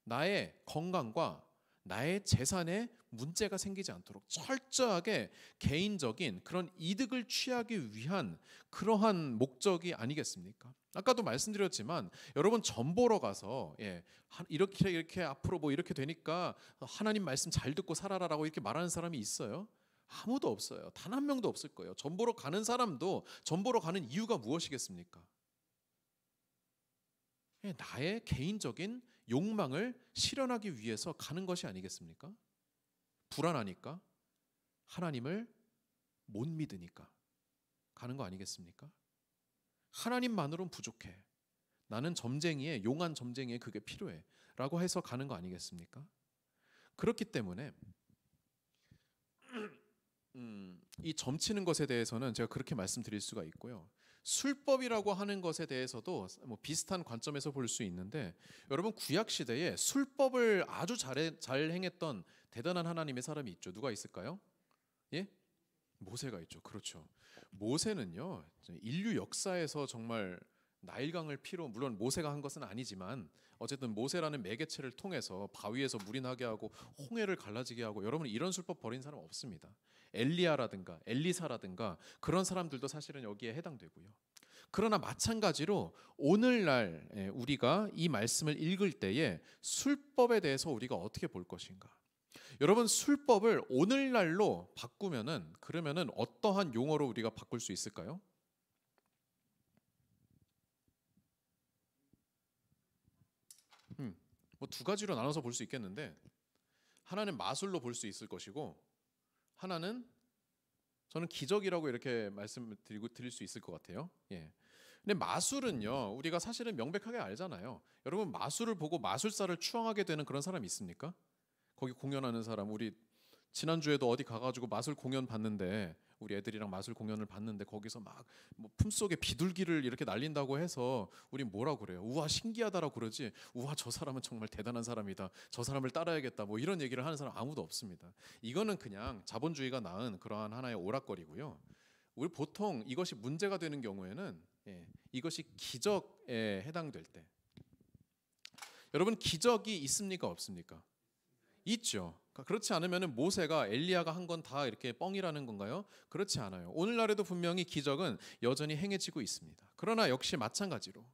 나의 건강과 나의 재산에 문제가 생기지 않도록 철저하게 개인적인 그런 이득을 취하기 위한 그러한 목적이 아니겠습니까? 아까도 말씀드렸지만 여러분 점 보러 가서 이렇게 앞으로 뭐 이렇게 되니까 하나님 말씀 잘 듣고 살아라라고 이렇게 말하는 사람이 있어요? 아무도 없어요. 단 한 명도 없을 거예요. 점 보러 가는 사람도 점 보러 가는 이유가 무엇이겠습니까? 나의 개인적인 욕망을 실현하기 위해서 가는 것이 아니겠습니까? 불안하니까 하나님을 못 믿으니까 가는 거 아니겠습니까? 하나님만으로는 부족해. 나는 점쟁이에, 용한 점쟁이에 그게 필요해 라고 해서 가는 거 아니겠습니까? 그렇기 때문에 이 점치는 것에 대해서는 제가 그렇게 말씀드릴 수가 있고요. 술법이라고 하는 것에 대해서도 뭐 비슷한 관점에서 볼 수 있는데, 여러분 구약 시대에 술법을 아주 잘 행했던 대단한 하나님의 사람이 있죠. 누가 있을까요? 예? 모세가 있죠. 그렇죠. 모세는요, 인류 역사에서 정말 나일강을 피로, 물론 모세가 한 것은 아니지만 어쨌든 모세라는 매개체를 통해서 바위에서 물이 나게 하고 홍해를 갈라지게 하고, 여러분 이런 술법 벌인 사람 없습니다. 엘리야라든가 엘리사라든가 그런 사람들도 사실은 여기에 해당되고요. 그러나 마찬가지로 오늘날 우리가 이 말씀을 읽을 때에 술법에 대해서 우리가 어떻게 볼 것인가? 여러분 술법을 오늘날로 바꾸면은, 그러면은 어떠한 용어로 우리가 바꿀 수 있을까요? 뭐 두 가지로 나눠서 볼 수 있겠는데, 하나는 마술로 볼 수 있을 것이고, 하나는 저는 기적이라고 이렇게 말씀을 드릴 수 있을 것 같아요. 예. 근데 마술은요, 우리가 사실은 명백하게 알잖아요. 여러분 마술을 보고 마술사를 추앙하게 되는 그런 사람이 있습니까? 거기 공연하는 사람, 우리 지난주에도 어디 가가지고 마술 공연 봤는데, 우리 애들이랑 마술 공연을 봤는데 거기서 막 뭐 품속에 비둘기를 이렇게 날린다고 해서 우리 뭐라고 그래요? 우와 신기하다라고 그러지, 우와 저 사람은 정말 대단한 사람이다, 저 사람을 따라야겠다, 뭐 이런 얘기를 하는 사람 아무도 없습니다. 이거는 그냥 자본주의가 낳은 그러한 하나의 오락거리고요. 우리 보통 이것이 문제가 되는 경우에는 이것이 기적에 해당될 때, 여러분 기적이 있습니까 없습니까? 있죠. 그렇지 않으면 모세가 엘리야가 한 건 다 이렇게 뻥이라는 건가요? 그렇지 않아요. 오늘날에도 분명히 기적은 여전히 행해지고 있습니다. 그러나 역시 마찬가지로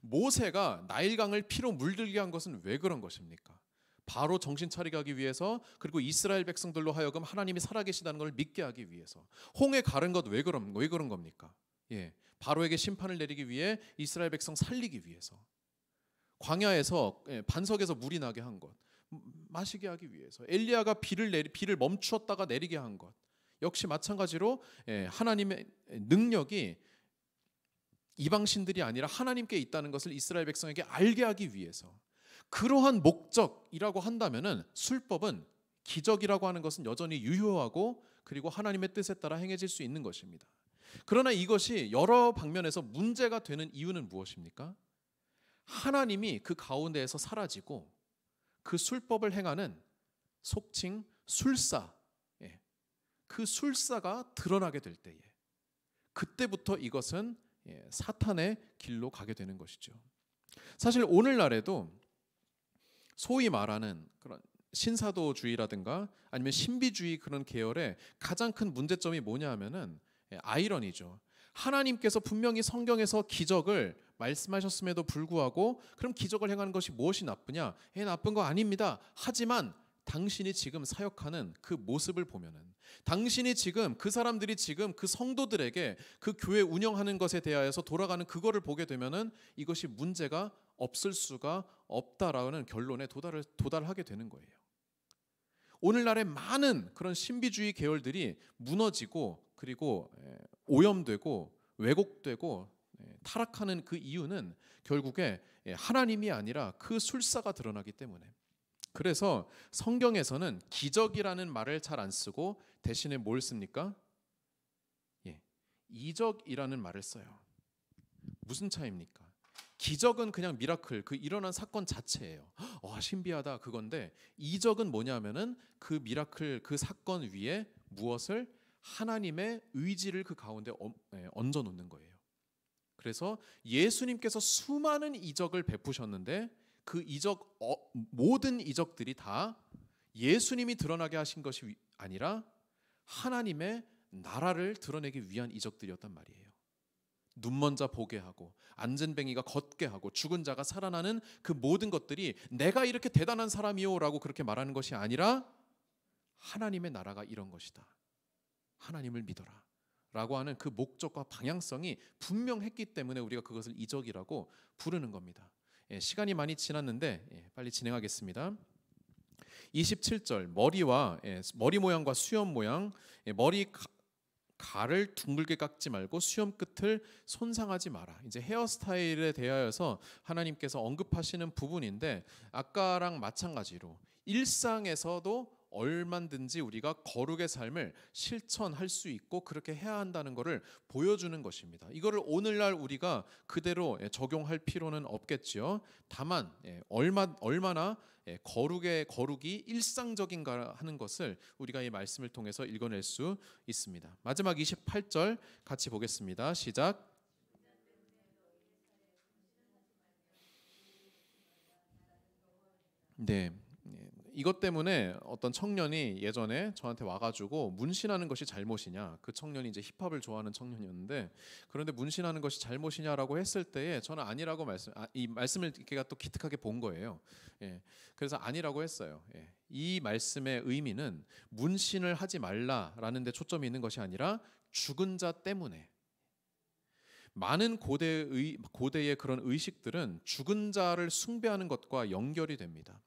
모세가 나일강을 피로 물들게 한 것은 왜 그런 것입니까? 바로 정신 차리게 하기 위해서, 그리고 이스라엘 백성들로 하여금 하나님이 살아계시다는 걸 믿게 하기 위해서. 홍해 가른 것 왜 그런 겁니까? 바로에게 심판을 내리기 위해, 이스라엘 백성 살리기 위해서. 광야에서 반석에서 물이 나게 한 것, 마시게 하기 위해서. 엘리야가 비를 멈추었다가 내리게 한 것, 역시 마찬가지로 하나님의 능력이 이방신들이 아니라 하나님께 있다는 것을 이스라엘 백성에게 알게 하기 위해서. 그러한 목적이라고 한다면은 술법은, 기적이라고 하는 것은 여전히 유효하고, 그리고 하나님의 뜻에 따라 행해질 수 있는 것입니다. 그러나 이것이 여러 방면에서 문제가 되는 이유는 무엇입니까? 하나님이 그 가운데에서 사라지고 그 술법을 행하는 속칭 술사, 그 술사가 드러나게 될 때에, 그때부터 이것은 사탄의 길로 가게 되는 것이죠. 사실 오늘날에도 소위 말하는 그런 신사도주의라든가 아니면 신비주의 그런 계열의 가장 큰 문제점이 뭐냐 하면은 아이러니죠. 하나님께서 분명히 성경에서 기적을 말씀하셨음에도 불구하고, 그럼 기적을 행하는 것이 무엇이 나쁘냐? 나쁜 거 아닙니다. 하지만 당신이 지금 사역하는 그 모습을 보면은, 당신이 지금 그 사람들이 지금 그 성도들에게 그 교회 운영하는 것에 대하여서 돌아가는 그거를 보게 되면은 이것이 문제가 없을 수가 없다라는 결론에 도달하게 되는 거예요. 오늘날의 많은 그런 신비주의 계열들이 무너지고, 그리고 오염되고 왜곡되고 타락하는 그 이유는 결국에 하나님이 아니라 그 술사가 드러나기 때문에. 그래서 성경에서는 기적이라는 말을 잘 안 쓰고 대신에 뭘 씁니까? 이적이라는 말을 써요. 무슨 차이입니까? 기적은 그냥 미라클, 그 일어난 사건 자체예요. 신비하다 그건데, 이적은 뭐냐면은 그 미라클, 그 사건 위에 무엇을, 하나님의 의지를 그 가운데 얹어 놓는 거예요. 그래서 예수님께서 수많은 이적을 베푸셨는데, 그 이적, 모든 이적들이 다 예수님이 드러나게 하신 것이 아니라 하나님의 나라를 드러내기 위한 이적들이었단 말이에요. 눈먼 자 보게 하고, 앉은 뱅이가 걷게 하고, 죽은 자가 살아나는 그 모든 것들이 내가 이렇게 대단한 사람이요 라고 그렇게 말하는 것이 아니라, 하나님의 나라가 이런 것이다, 하나님을 믿어라 라고 하는 그 목적과 방향성이 분명했기 때문에 우리가 그것을 이적이라고 부르는 겁니다. 시간이 많이 지났는데 빨리 진행하겠습니다. 27절, 머리 모양과 수염 모양, 머리 가를 둥글게 깎지 말고 수염 끝을 손상하지 마라. 이제 헤어스타일에 대하여서 하나님께서 언급하시는 부분인데, 아까랑 마찬가지로 일상에서도 얼만든지 우리가 거룩의 삶을 실천할 수 있고 그렇게 해야 한다는 것을 보여주는 것입니다. 이거를 오늘날 우리가 그대로 적용할 필요는 없겠지요. 다만 얼마나 거룩이 일상적인가 하는 것을 우리가 이 말씀을 통해서 읽어낼 수 있습니다. 마지막 28절 같이 보겠습니다. 시작. 네. 이것 때문에 어떤 청년이 예전에 저한테 와가지고 문신하는 것이 잘못이냐, 그 청년이 이제 힙합을 좋아하는 청년이었는데, 그런데 문신하는 것이 잘못이냐라고 했을 때에 저는 아니라고 이 말씀을 제가 또 기특하게 본 거예요. 그래서 아니라고 했어요. 이 말씀의 의미는 문신을 하지 말라라는 데 초점이 있는 것이 아니라 죽은 자 때문에, 많은 고대의 그런 의식들은 죽은 자를 숭배하는 것과 연결이 됩니다.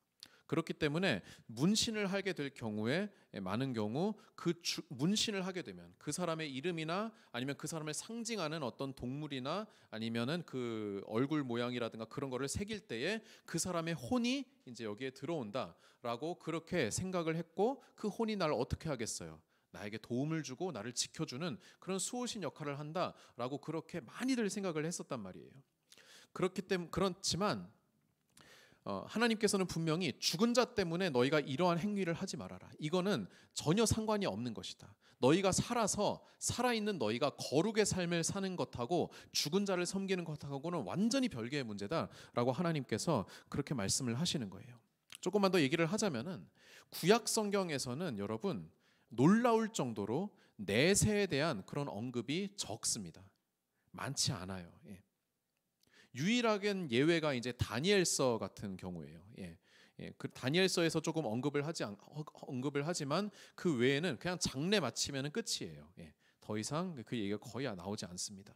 그렇기 때문에 문신을 하게 될 경우에 많은 경우 문신을 하게 되면 그 사람의 이름이나 아니면 그 사람을 상징하는 어떤 동물이나 아니면은 그 얼굴 모양이라든가 그런 거를 새길 때에 그 사람의 혼이 이제 여기에 들어온다라고 그렇게 생각을 했고, 그 혼이 나를 어떻게 하겠어요? 나에게 도움을 주고 나를 지켜주는 그런 수호신 역할을 한다라고 그렇게 많이들 생각을 했었단 말이에요. 그렇지만 하나님께서는 분명히 죽은 자 때문에 너희가 이러한 행위를 하지 말아라. 이거는 전혀 상관이 없는 것이다. 너희가 살아있는 너희가 거룩의 삶을 사는 것하고 죽은 자를 섬기는 것하고는 완전히 별개의 문제다라고 하나님께서 그렇게 말씀을 하시는 거예요. 조금만 더 얘기를 하자면은 구약 성경에서는 여러분 놀라울 정도로 내세에 대한 그런 언급이 적습니다. 많지 않아요. 유일하게 예외가 이제 다니엘서 같은 경우예요. 그 다니엘서에서 조금 언급을 하지만 그 외에는 그냥 장례 마치면은 끝이에요. 더 이상 그 얘기가 거의 나오지 않습니다.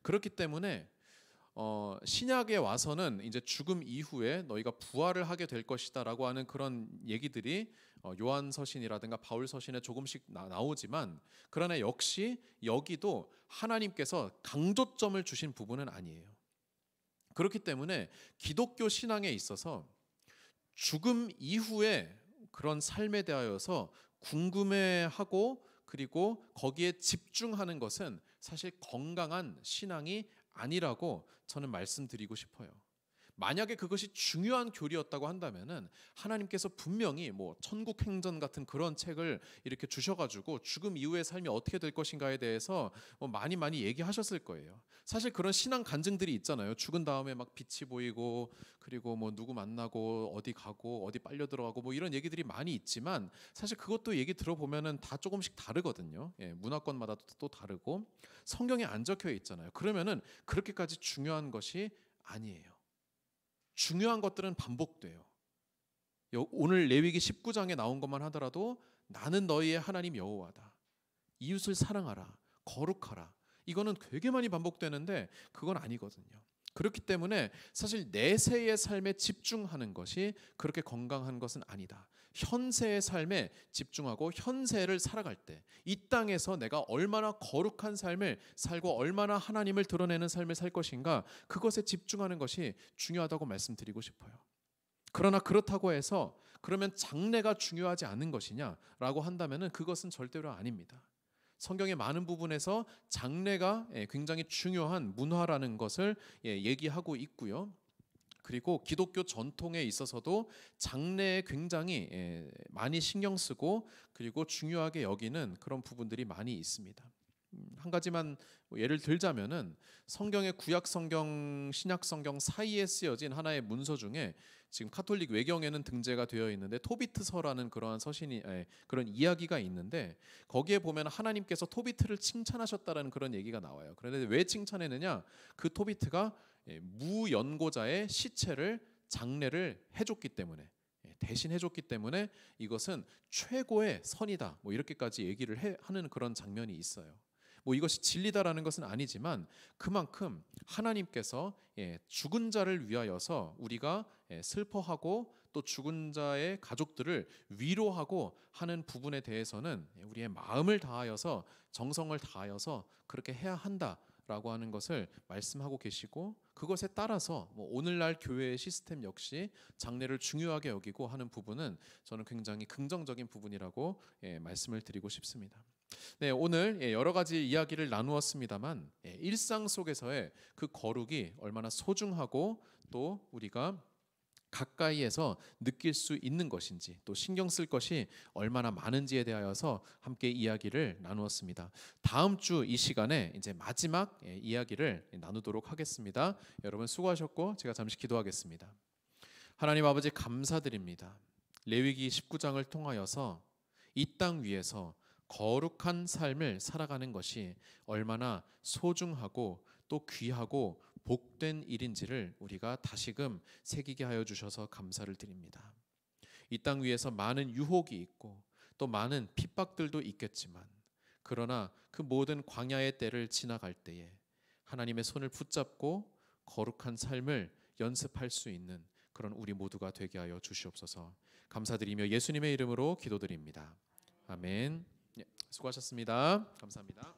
그렇기 때문에 신약에 와서는 이제 죽음 이후에 너희가 부활을 하게 될 것이다라고 하는 그런 얘기들이 요한서신이라든가 바울서신에 조금씩 나오지만, 그러나 역시 여기도 하나님께서 강조점을 주신 부분은 아니에요. 그렇기 때문에 기독교 신앙에 있어서 죽음 이후에 그런 삶에 대하여서 궁금해하고 그리고 거기에 집중하는 것은 사실 건강한 신앙이 아니라고 저는 말씀드리고 싶어요. 만약에 그것이 중요한 교리였다고 한다면은 하나님께서 분명히 뭐 천국 행전 같은 그런 책을 이렇게 주셔가지고 죽음 이후의 삶이 어떻게 될 것인가에 대해서 많이 얘기하셨을 거예요. 사실 그런 신앙 간증들이 있잖아요. 죽은 다음에 막 빛이 보이고 그리고 뭐 누구 만나고 어디 가고 어디 빨려 들어가고 뭐 이런 얘기들이 많이 있지만, 사실 그것도 얘기 들어보면은 다 조금씩 다르거든요. 문화권마다 또 다르고 성경에 안 적혀 있잖아요. 그러면은 그렇게까지 중요한 것이 아니에요. 중요한 것들은 반복돼요. 오늘 레위기 19장에 나온 것만 하더라도 나는 너희의 하나님 여호와다. 이웃을 사랑하라. 거룩하라. 이거는 되게 많이 반복되는데 그건 아니거든요. 그렇기 때문에 사실 내세의 삶에 집중하는 것이 그렇게 건강한 것은 아니다. 현세의 삶에 집중하고 현세를 살아갈 때 이 땅에서 내가 얼마나 거룩한 삶을 살고 얼마나 하나님을 드러내는 삶을 살 것인가, 그것에 집중하는 것이 중요하다고 말씀드리고 싶어요. 그러나 그렇다고 해서 그러면 장래가 중요하지 않은 것이냐라고 한다면은 그것은 절대로 아닙니다. 성경의 많은 부분에서 장래가 굉장히 중요한 문화라는 것을 얘기하고 있고요. 그리고 기독교 전통에 있어서도 장래에 굉장히 많이 신경 쓰고 그리고 중요하게 여기는 그런 부분들이 많이 있습니다. 한 가지만 예를 들자면은 성경의 구약 성경, 신약 성경 사이에 쓰여진 하나의 문서 중에 지금 카톨릭 외경에는 등재가 되어 있는데 토비트서라는 그러한 서신이 그런 이야기가 있는데, 거기에 보면 하나님께서 토비트를 칭찬하셨다라는 그런 얘기가 나와요. 그런데 왜 칭찬했느냐? 그 토비트가 무연고자의 시체를 장례를 해줬기 때문에, 대신 해줬기 때문에 이것은 최고의 선이다. 뭐 이렇게까지 얘기를 하는 그런 장면이 있어요. 뭐 이것이 진리다라는 것은 아니지만 그만큼 하나님께서 죽은 자를 위하여서 우리가 슬퍼하고 또 죽은 자의 가족들을 위로하고 하는 부분에 대해서는 우리의 마음을 다하여서 정성을 다하여서 그렇게 해야 한다라고 하는 것을 말씀하고 계시고, 그것에 따라서 오늘날 교회의 시스템 역시 장례를 중요하게 여기고 하는 부분은 저는 굉장히 긍정적인 부분이라고 말씀을 드리고 싶습니다. 네, 오늘 여러 가지 이야기를 나누었습니다만 일상 속에서의 그 거룩이 얼마나 소중하고 또 우리가 가까이에서 느낄 수 있는 것인지, 또 신경 쓸 것이 얼마나 많은지에 대하여서 함께 이야기를 나누었습니다. 다음 주 이 시간에 이제 마지막 이야기를 나누도록 하겠습니다. 여러분 수고하셨고 제가 잠시 기도하겠습니다. 하나님 아버지, 감사드립니다. 레위기 19장을 통하여서 이 땅 위에서 거룩한 삶을 살아가는 것이 얼마나 소중하고 또 귀하고 복된 일인지를 우리가 다시금 새기게 하여 주셔서 감사를 드립니다. 이 땅 위에서 많은 유혹이 있고 또 많은 핍박들도 있겠지만, 그러나 그 모든 광야의 때를 지나갈 때에 하나님의 손을 붙잡고 거룩한 삶을 연습할 수 있는 그런 우리 모두가 되게 하여 주시옵소서. 감사드리며 예수님의 이름으로 기도드립니다. 아멘. 수고하셨습니다. 감사합니다.